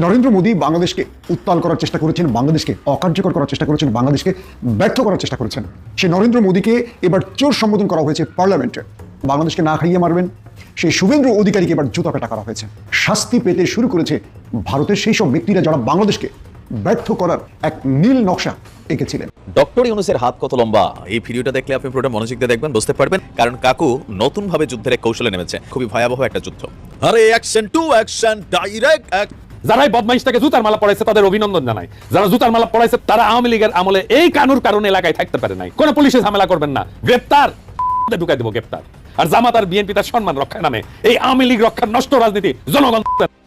নরেন্দ্র মোদী বাংলাদেশকে উত্তাল করার চেষ্টা করেছেন, বাংলাদেশকে অকার্যকর করার চেষ্টা করেছেন, বাংলাদেশকে ব্যর্থ করার চেষ্টা করেছেন। সেই নরেন্দ্র মোদীকে এবার চোর সম্বোধন করা হয়েছে পার্লামেন্টে। বাংলাদেশকে না খাইয়ে মারবেন সেই শুভেন্দু অধিকারীকে এবার জুতা পেটা করা হয়েছে। শাস্তি পেতে শুরু করেছে ভারতের সেই সব ব্যক্তিরা যারা বাংলাদেশকে ব্যর্থ করার এক নীল নকশা এঁকেছিলেন। ডক্টর ইউনূসের হাত কত লম্বা, এই ভিডিওটা দেখলে আপনি পুরোটা মনোযোগ দিয়ে দেখবেন, বুঝতে পারবেন। কারণ কাকু নতুন ভাবে যুদ্ধের এক কৌশলে নেমেছে, খুবই ভয়াবহ একটা যুদ্ধ। আরে অ্যাকশন টু অ্যাকশন, ডাইরেক্ট। যারাই বদমাইশটাকে জুতার মালা পড়াইছে তাদের অভিনন্দন জানাই। যারা জুতার মালা পড়াইছে তারা আওয়ামী লীগের আমলে এই কানুর কারণে এলাকায় থাকতে পারে নাই। কোন পুলিশে ঝামেলা করবেন না, গ্রেপ্তার ঢুকাই দেবো গ্রেপ্তার। আর জামাত আর বিএনপি তার সম্মান রক্ষার নামে এই আওয়ামী লীগ রক্ষার নষ্ট রাজনীতি জনগণ।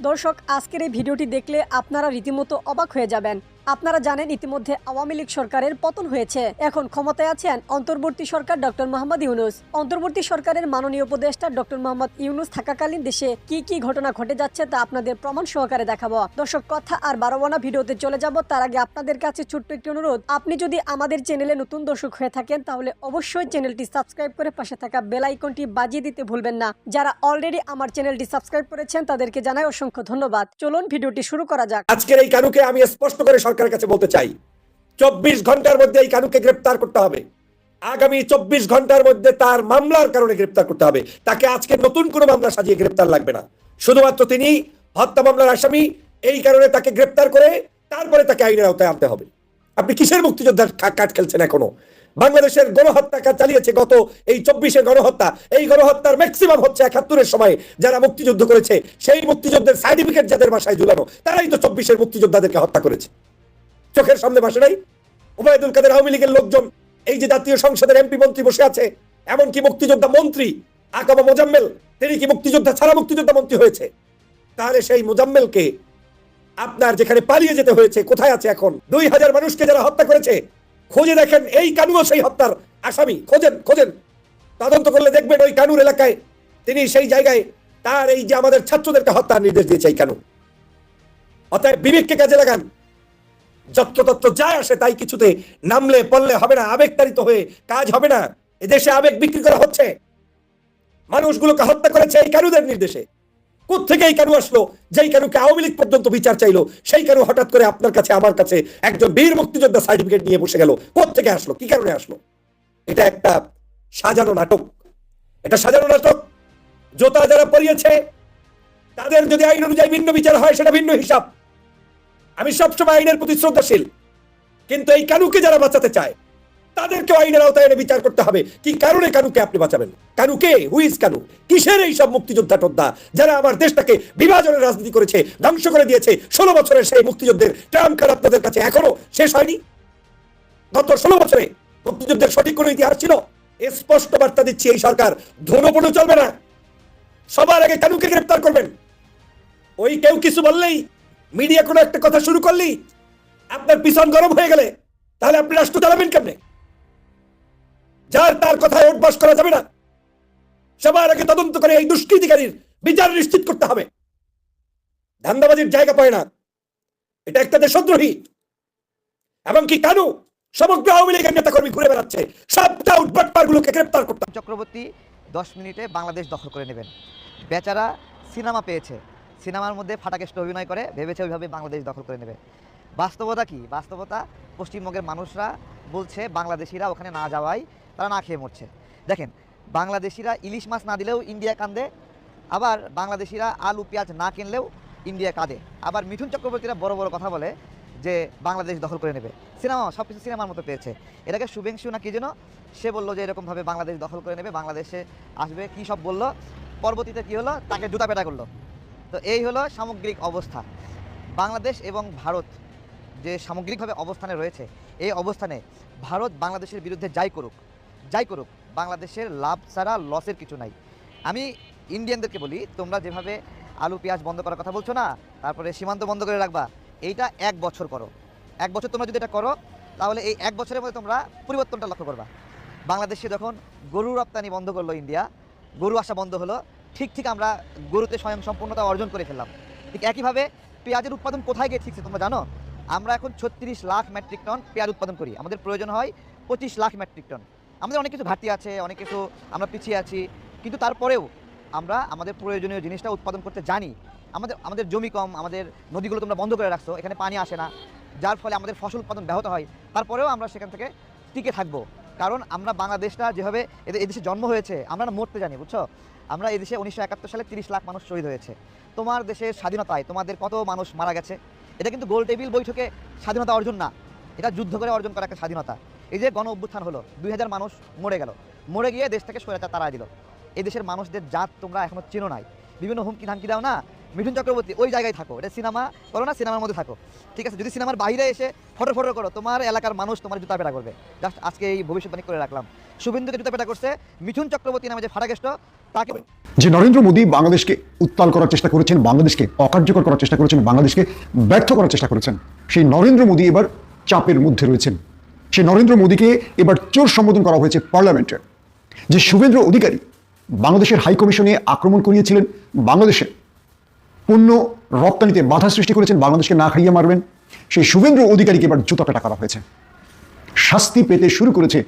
দর্শক, আজকের এই ভিডিওটি দেখলে আপনারা রীতিমতো অবাক হয়ে যাবেন। আপনারা জানেন ইতিমধ্যে আওয়ামী লীগ সরকারের পতন হয়েছে। এখন ক্ষমতায় আছেন অন্তর্বর্তী সরকার ডক্টর মোহাম্মদ ইউনূস। অন্তর্বর্তী সরকারের মাননীয় উপদেষ্টা ডক্টর মোহাম্মদ ইউনূস থাকাকালীন দেশে কি কি ঘটনা ঘটে যাচ্ছে তা আপনাদের প্রমাণ সহকারে দেখাবো। দর্শক, কথা আর বাড়াবো না, ভিডিওতে চলে যাব। তার আগে আপনাদের কাছে ছোট্ট একটি অনুরোধ, আপনি যদি আমাদের চ্যানেলে নতুন দর্শক হয়ে থাকেন তাহলে অবশ্যই চ্যানেলটি সাবস্ক্রাইব করে পাশে থাকা বেল আইকনটি বাজিয়ে দিতে ভুলবেন না। যারা অলরেডি আমার চ্যানেলটি সাবস্ক্রাইব করেছেন তাদেরকে জানাই অসংখ্য ধন্যবাদ। চলুন ভিডিওটি শুরু করা যাক। আজকের এই কানুকে আমি স্পষ্ট করে সরকারের কাছে বলতে চাই, 24 ঘন্টার মধ্যে এই কানুকে গ্রেফতার করতে হবে। আগামী 24 ঘন্টার মধ্যে তার মামলার কারণে গ্রেফতার করতে হবে। তাকে আজকে নতুন কোনো মামলা সাজিয়ে গ্রেফতার লাগবে না। শুধুমাত্র তিনি হত্যা মামলার আসামি, এই কারণে তাকে গ্রেফতার করে তারপরে তাকে আইনের আওতায় আনতে হবে। আপনি কিসের মুক্তিযোদ্ধার কাট খেলছেন? এখনো বাংলাদেশের গণহত্যা চালিয়েছে গত এই 24-এর গণহত্যা। এই গণহত্যার ম্যাক্সিমাম হচ্ছে 71-এর সময় যারা মুক্তিযুদ্ধ করেছে, সেই মুক্তিযুদ্ধের সার্টিফিকেট যাদের বাসায় ঝুলানো, তারাই তো 24-এর মুক্তিযোদ্ধাদেরকে হত্যা করেছে। চোখের সামনে বসে নাই ওবায়দুল কাদের আওয়ামী লীগের লোকজন, এই যে জাতীয় সংসদের এমপি মন্ত্রী বসে আছে, এমনকি মুক্তিযোদ্ধা মন্ত্রী আকাবা মোজাম্মেল, তিনি কি মুক্তিযোদ্ধা ছাড়া মুক্তিযোদ্ধা মন্ত্রী হয়েছে? তাহলে সেই মোজাম্মেলকে আপনার যেখানে পালিয়ে যেতে হয়েছে, কোথায় আছে এখন? 2000 মানুষকে যারা হত্যা করেছে, খুঁজে দেখেন এই কানুও সেই হত্যার আসামি। খোঁজেন, তদন্ত করলে দেখবেন ওই কানুর এলাকায় তিনি সেই জায়গায় তার এই যে আমাদের ছাত্রদেরকে হত্যার নির্দেশ দিয়েছে এই কানু। অতএব বিবেককে কাজে লাগান। যত্রতত্র যায় আসে তাই কিছুতে নামলে পড়লে হবে না, আবেগতাড়িত হয়ে কাজ হবে না। এদেশে আবেগ বিক্রি করা হচ্ছে। মানুষগুলোকে হত্যা করেছে এই কানুদের নির্দেশে। কোত্থেকে এই কানু আসলো? যেই কানুকে আওয়ামী লীগ পর্যন্ত বিচার চাইলো, সেই কানু হঠাৎ করে আপনার কাছে আমার কাছে একজন বীর মুক্তিযোদ্ধা সার্টিফিকেট নিয়ে বসে গেল। কোত্থেকে আসলো? কি কারণে আসলো? এটা একটা সাজানো নাটক। এটা সাজানো নাটক। জোতা যারা পরিয়েছে তাদের যদি আইন অনুযায়ী ভিন্ন বিচার হয় সেটা ভিন্ন হিসাব। আমি সবসময় আইনের প্রতি শ্রদ্ধাশীল, কিন্তু এই কানুকে যারা বাঁচাতে চায় তাদেরকে আইনের আওতায় এনে বিচার করতে হবে। কি কারণে কানুকে আপনি বাঁচাবেন? কানুকে হুইজ কানু? কিসের এই সব মুক্তিযোদ্ধা টোদ্ধা যারা আমার দেশটাকে বিভাজনের রাজনীতি করেছে, ধ্বংস করে দিয়েছে? 16 বছরের সেই মুক্তিযুদ্ধের ট্রাম কার্ড আপনাদের কাছে এখনো শেষ হয়নি? গত 16 বছরে মুক্তিযুদ্ধের সঠিক কোনো ইতিহাস ছিল? স্পষ্ট বার্তা দিচ্ছি, এই সরকার ধনুপনু চলবে না। সবার আগে কানুকে গ্রেফতার করবেন। ওই কেউ কিছু বললেই, মিডিয়া কোনো একটা কথা শুরু করলেই আপনার পিছন গরম হয়ে গেলে তাহলে আপনি রাষ্ট্র চালাবেন কেমনে? যার তার কথায় উঠবাস করা যাবে না। সবার আগে তদন্ত করে এই দুষ্কৃতিকারীর বিচার নিশ্চিত করতে হবে। ধান্দাবাজির জায়গা পায় না। এটা একটা দেশদ্রোহী। এবং কি কানু সমগ্র আওয়ামী লীগের নেতাকর্মী ঘুরে বেড়াচ্ছে, সবটা উঠবাটপারগুলোকে গ্রেফতার করতে। চক্রবর্তী 10 মিনিটে বাংলাদেশ দখল করে নেবেন। বেচারা সিনেমা পেয়েছে, সিনেমার মধ্যে ফাটাকেষ্ট অভিনয় করে ভেবেছে ওইভাবে বাংলাদেশ দখল করে নেবে। বাস্তবতা কি? বাস্তবতা পশ্চিমবঙ্গের মানুষরা বলছে বাংলাদেশিরা ওখানে না যাওয়াই তারা না খেয়ে মরছে। দেখেন, বাংলাদেশিরা ইলিশ মাছ না দিলেও ইন্ডিয়া কাঁদে, আবার বাংলাদেশিরা আলু পেঁয়াজ না কিনলেও ইন্ডিয়া কাঁদে। আবার মিঠুন চক্রবর্তীরা বড় বড় কথা বলে যে বাংলাদেশ দখল করে নেবে। সিনেমা সব কিছু সিনেমার মতো পেয়েছে। এটাকে শুভেংশু না কি যেন সে বললো যে এরকমভাবে বাংলাদেশ দখল করে নেবে, বাংলাদেশে আসবে, কী সব বললো। পরবর্তীতে কী হলো? তাকে জুতা পেটা করলো। তো এই হলো সামগ্রিক অবস্থা। বাংলাদেশ এবং ভারত যে সামগ্রিকভাবে অবস্থানে রয়েছে, এই অবস্থানে ভারত বাংলাদেশের বিরুদ্ধে যাই করুক, বাংলাদেশের লাভ ছাড়া লসের কিছু নাই। আমি ইন্ডিয়ানদেরকে বলি, তোমরা যেভাবে আলু পেঁয়াজ বন্ধ করার কথা বলছো না, তারপরে সীমান্ত বন্ধ করে রাখবা, এইটা 1 বছর করো। 1 বছর তোমরা যদি এটা করো তাহলে এই 1 বছরের মধ্যে তোমরা পরিবর্তনটা লক্ষ্য করবা। বাংলাদেশে যখন গরু রপ্তানি বন্ধ করলো ইন্ডিয়া, গরু আসা বন্ধ হলো, ঠিক আমরা গরুতে স্বয়ং সম্পূর্ণতা অর্জন করে ফেললাম। ঠিক একইভাবে পেঁয়াজের উৎপাদন কোথায় গিয়ে ঠিকছে তোমরা জানো? আমরা এখন 36 লাখ মেট্রিক টন পেঁয়াজ উৎপাদন করি, আমাদের প্রয়োজন হয় 25 লাখ মেট্রিক টন। আমাদের অনেক কিছু ঘাটতি আছে, অনেক কিছু আমরা পিছিয়ে আছি, কিন্তু তারপরেও আমরা আমাদের প্রয়োজনীয় জিনিসটা উৎপাদন করতে জানি। আমাদের জমি কম, আমাদের নদীগুলো তোমরা বন্ধ করে রাখছো, এখানে পানি আসে না, যার ফলে আমাদের ফসল উৎপাদন ব্যাহত হয়। তারপরেও আমরা সেখান থেকে টিকে থাকবো, কারণ আমরা বাংলাদেশটা যেভাবে এদেশে জন্ম হয়েছে, আমরা না মরতে জানি, বুঝছো। আমরা এদেশে 1971 সালে 30 লাখ মানুষ শহীদ হয়েছে। তোমার দেশের স্বাধীনতায় তোমাদের কত মানুষ মারা গেছে, এটা কিন্তু গোল টেবিল বৈঠকে স্বাধীনতা অর্জন না, এটা যুদ্ধ করে অর্জন করা একটা স্বাধীনতা। এই যে গণ অভ্যুত্থান হলো, 2000 মানুষ মরে গেল, মরে গিয়ে দেশ থেকে স্বৈরাচার তাড়ায় দিল। এই দেশের মানুষদের জাত তোমরা এখনো চেনো নাই, বিভিন্ন হুমকি ধামকি দাও না। মিঠুন চক্রবর্তী ওই জায়গায় থাকো, এটা সিনেমা করো না, সিনেমার মধ্যে থাকো, ঠিক আছে। যদি সিনেমার বাইরে এসে ফটো করো, তোমার এলাকার মানুষ তোমার জুতা পেটা করবে। জাস্ট আজকে এই ভবিষ্যৎবাণী করে রাখলাম। শুভেন্দুকে জুতা পেটা করছে মিঠুন চক্রবর্তী নামে যে ফাটাকেষ্ট, তাকে যে নরেন্দ্র মোদী বাংলাদেশকে উত্তাল করার চেষ্টা করেছেন, বাংলাদেশকে অকার্যকর করার চেষ্টা করেছেন, বাংলাদেশকে ব্যর্থ করার চেষ্টা করেছেন, সেই নরেন্দ্র মোদী এবার চাপের মধ্যে রয়েছেন। সেই নরেন্দ্র মোদীকে এবার চোর সম্বোধন করা হয়েছে পার্লামেন্টে। যে শুভেন্দু অধিকারী বাংলাদেশের হাই কমিশনে আক্রমণ করিয়েছিলেন, বাংলাদেশের পণ্য রপ্তানিতে বাধা সৃষ্টি করেছেন, বাংলাদেশকে না খাইয়ে মারবেন, সেই শুভেন্দু অধিকারীকে এবার জুতা পেটা করা হয়েছে। শাস্তি পেতে শুরু করেছে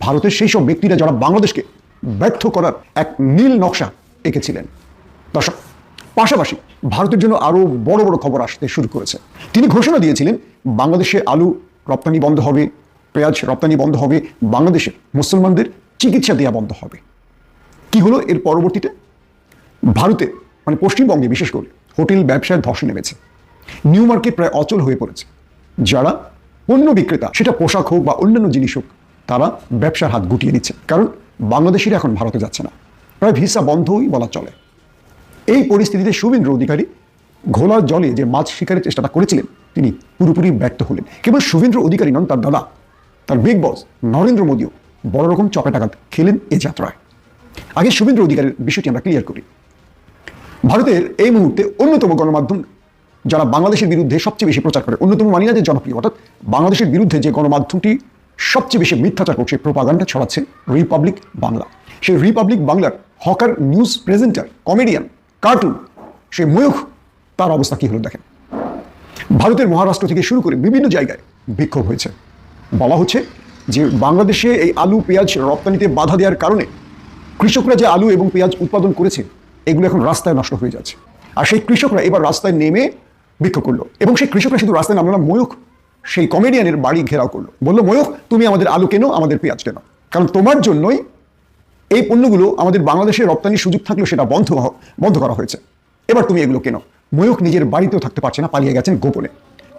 ভারতের সেই সব ব্যক্তিরা যারা বাংলাদেশকে ব্যর্থ করার এক নীল নকশা এঁকেছিলেন। দর্শক, পাশাপাশি ভারতের জন্য আরও বড় বড় খবর আসতে শুরু করেছে। তিনি ঘোষণা দিয়েছিলেন বাংলাদেশে আলু রপ্তানি বন্ধ হবে, পেঁয়াজ রপ্তানি বন্ধ হবে, বাংলাদেশের মুসলমানদের চিকিৎসা দেওয়া বন্ধ হবে। কি হলো এর পরবর্তীতে? ভারতে মানে পশ্চিমবঙ্গে বিশেষ করে হোটেল ব্যবসায় ধস নেমেছে, নিউ মার্কেট প্রায় অচল হয়ে পড়েছে। যারা পণ্য বিক্রেতা, সেটা পোশাক হোক বা অন্যান্য জিনিস হোক, তারা ব্যবসার হাত গুটিয়ে নিচ্ছে, কারণ বাংলাদেশিরা এখন ভারতে যাচ্ছে না, প্রায় ভিসা বন্ধই বলা চলে। এই পরিস্থিতিতে শুভেন্দু অধিকারী ঘোলা জলে যে মাছ শিকারের চেষ্টাটা করেছিলেন, তিনি পুরোপুরি ব্যর্থ হলেন। কেবল শুভেন্দু অধিকারী নন, তার দাদা, তার বিগ বস নরেন্দ্র মোদীও বড় রকম চপেটাঘাত খেলেন এই যাত্রায়। আগে শুভেন্দু অধিকারীর বিষয়টি আমরা ক্লিয়ার করি। ভারতের এই মুহূর্তে অন্যতম গণমাধ্যম যারা বাংলাদেশের বিরুদ্ধে সবচেয়ে বেশি প্রচার করে, অন্যতম মানি না যে জনপ্রিয়, অর্থাৎ বাংলাদেশের বিরুদ্ধে যে গণমাধ্যমটি সবচেয়ে বেশি মিথ্যাচার করছে, প্রোপাগান্ডা ছড়াচ্ছে, রিপাবলিক বাংলা। সেই রিপাবলিক বাংলার hawker news presenter, comedian, cartoon, সে ময়ূখ, তার অবস্থা কি হলো দেখেন। ভারতের মহারাষ্ট্র থেকে শুরু করে বিভিন্ন জায়গায় বিক্ষোভ হয়েছে। বলা হচ্ছে যে বাংলাদেশে এই আলু পেঁয়াজ রপ্তানিতে বাধা দেওয়ার কারণে কৃষকরা যে আলু এবং পেঁয়াজ উৎপাদন করেছে, এগুলো এখন রাস্তায় নষ্ট হয়ে যাচ্ছে। আর সেই কৃষকরা এবার রাস্তায় নেমে বিক্ষোভ করলো, এবং সেই কৃষকরা শুধু রাস্তায় নামলো না, ময়ূখ সেই কমেডিয়ানের বাড়ি ঘেরাও করলো, বললো ময়ূখ তুমি আমাদের আলু কেনো, আমাদের পেঁয়াজ কেনো, কারণ তোমার জন্যই এই পণ্যগুলো আমাদের বাংলাদেশে রপ্তানির সুযোগ থাকলেও সেটা বন্ধ করা হয়েছে, এবার তুমি এগুলো কেনো। ময়ূখ নিজের বাড়িতেও থাকতে পারছে না, পালিয়ে গেছেন গোপনে,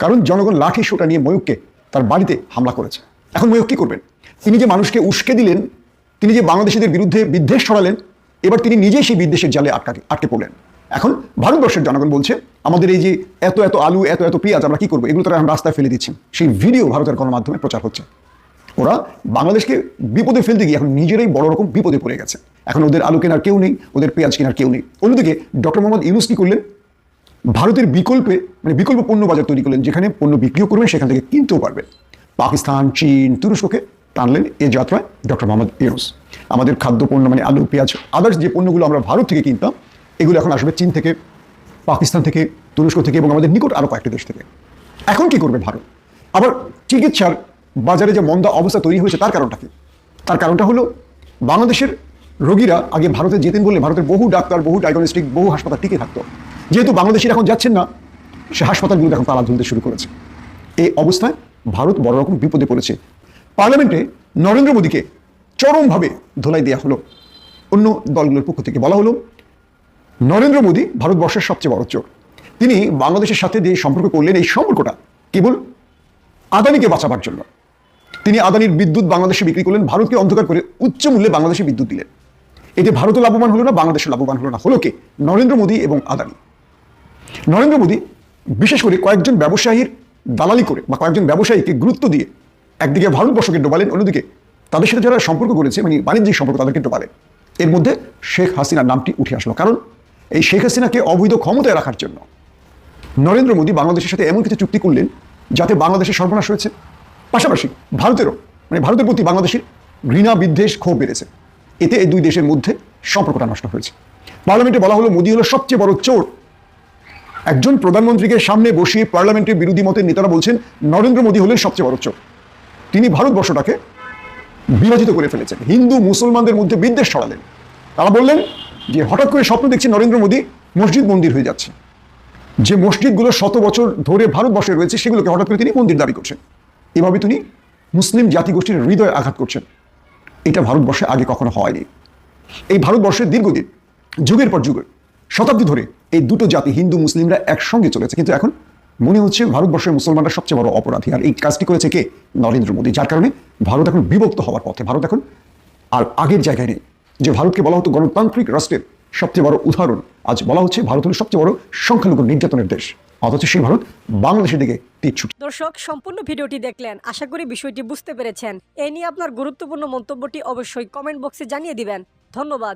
কারণ জনগণ লাঠি সোটা নিয়ে ময়ূখকে তার বাড়িতে হামলা করেছে। এখন ময়ূখ কি করবেন? তিনি যে মানুষকে উস্কে দিলেন, তিনি যে বাংলাদেশিদের বিরুদ্ধে বিদ্বেষ ছড়ালেন, এবার তিনি নিজেই সেই বিদ্বেষের জালে আটকে পড়লেন। এখন ভারতবর্ষের জনগণ বলছে আমাদের এই যে এত এত আলু, এত এত পেঁয়াজ আমরা কি করবো, এগুলো তারা এখন রাস্তায় ফেলে দিচ্ছেন। সেই ভিডিও ভারতের গণমাধ্যমে প্রচার হচ্ছে। ওরা বাংলাদেশকে বিপদে ফেলতে গিয়ে এখন নিজেরাই বড় রকম বিপদে পড়ে গেছে। এখন ওদের আলু কেনার কেউ নেই, ওদের পেঁয়াজ কেনার কেউ নেই। অন্যদিকে ডক্টর মোহাম্মদ ইউনূস কি করলেন? ভারতের বিকল্প পণ্য বাজার তৈরি করলেন, যেখানে পণ্য বিক্রিও করবেন, সেখান থেকে কিনতেও পারবেন। পাকিস্তান, চীন, তুরস্ককে টানলেন এই যাত্রায় ডক্টর মোহাম্মদ ইউনূস। আমাদের খাদ্যপণ্য মানে আলু পেঁয়াজ আদার্স যে পণ্যগুলো আমরা ভারত থেকে কিনতাম, এগুলো এখন আসবে চীন থেকে, পাকিস্তান থেকে, তুরস্ক থেকে এবং আমাদের নিকট আরও কয়েকটি দেশ থেকে। এখন কি করবে ভারত? আবার চিকিৎসার বাজারে যে মন্দা অবস্থা তৈরি হয়েছে, তার কারণটা কি? তার কারণটা হলো বাংলাদেশের রোগীরা আগে ভারতে যেতেন বলে ভারতের বহু ডাক্তার, বহু ডায়াগনস্টিক, বহু হাসপাতাল টিকে থাকতো। যেহেতু বাংলাদেশিরা এখন যাচ্ছেন না, সে হাসপাতালগুলো এখন তালা ঝুলতে শুরু করেছে। এই অবস্থায় ভারত বড় রকম বিপদে পড়েছে। পার্লামেন্টে নরেন্দ্র মোদীকে চরমভাবে ধোলাই দেওয়া হলো। অন্য দলগুলোর পক্ষ থেকে বলা হলো নরেন্দ্র মোদী ভারতবর্ষের সবচেয়ে বড় চোর। তিনি বাংলাদেশের সাথে যে সম্পর্ক করলেন, এই সম্পর্কটা কেবল আদানিকে বাঁচাবার জন্য। তিনি আদানির বিদ্যুৎ বাংলাদেশে বিক্রি করলেন, ভারতকে অন্ধকার করে উচ্চ মূল্যে বাংলাদেশে বিদ্যুৎ দিলেন। এতে ভারতও লাভবান হলো না, বাংলাদেশও লাভবান হলো না। হলো কে? নরেন্দ্র মোদী এবং আদানি। নরেন্দ্র মোদী বিশেষ করে কয়েকজন ব্যবসায়ীর দালালি করে বা কয়েকজন ব্যবসায়ীকে গুরুত্ব দিয়ে একদিকে ভারতবর্ষকে ডোবালেন, অন্যদিকে তাদের সাথে যারা সম্পর্ক করেছে মানে বাণিজ্যিক সম্পর্ক, তাদেরকে ডোবালেন। এর মধ্যে শেখ হাসিনার নামটি উঠে আসলো, কারণ এই শেখ হাসিনাকে অবৈধ ক্ষমতায় রাখার জন্য নরেন্দ্র মোদী বাংলাদেশের সাথে এমন কিছু চুক্তি করলেন যাতে বাংলাদেশের সর্বনাশ হয়েছে। পাশাপাশি ভারতেরও ভারতের প্রতি বাংলাদেশের ঘৃণা, বিদ্বেষ, ক্ষোভ বেড়েছে। এতে এই দুই দেশের মধ্যে সম্পর্কটা নষ্ট হয়েছে। পার্লামেন্টে বলা হলো মোদী হলো সবচেয়ে বড় চোর। একজন প্রধানমন্ত্রীকে সামনে বসিয়ে পার্লামেন্টের বিরোধী মতের নেতারা বলছেন নরেন্দ্র মোদী হলেন সবচেয়ে বড় চোর। তিনি ভারতবর্ষটাকে বিভাজিত করে ফেলেছেন, হিন্দু মুসলমানদের মধ্যে বিদ্বেষ ছড়ালেন। তারা বললেন যে হঠাৎ করে স্বপ্ন দেখছি নরেন্দ্র মোদী মসজিদ মন্দির হয়ে যাচ্ছে। যে মসজিদগুলো শত বছর ধরে ভারতবর্ষে রয়েছে সেগুলোকে হঠাৎ করে তিনি মন্দির দাবি করছেন। এভাবে তিনি মুসলিম জাতিগোষ্ঠীর হৃদয়ে আঘাত করছেন। এটা ভারতবর্ষে আগে কখনো হয়নি। এই ভারতবর্ষের দীর্ঘদিন, যুগের পর যুগের, শতাব্দী ধরে এই দুটো জাতি, হিন্দু মুসলিমরা একসঙ্গে চলেছে, কিন্তু এখন মনে হচ্ছে ভারতবর্ষের মুসলমানরা সবচেয়ে বড় অপরাধী। আর এই কাজটি করেছে কে? নরেন্দ্র মোদী। যার কারণে ভারত এখন বিভক্ত হওয়ার পথে। ভারত এখন আর আগের জায়গায় নেই। যে ভারতকে বলা হতো গণতান্ত্রিক রাষ্ট্রের সবচেয়ে বড় উদাহরণ, আজ বলা হচ্ছে ভারত হলো সবচেয়ে বড় সংখ্যালঘু নির্যাতনের দেশ। অথচ সেই ভারত বাংলাদেশের দিকে তীর ছুটছে। দর্শক, সম্পূর্ণ ভিডিওটি দেখলেন, আশা করি বিষয়টি বুঝতে পেরেছেন। এই নিয়ে আপনার গুরুত্বপূর্ণ মন্তব্যটি অবশ্যই কমেন্ট বক্সে জানিয়ে দিবেন। ধন্যবাদ।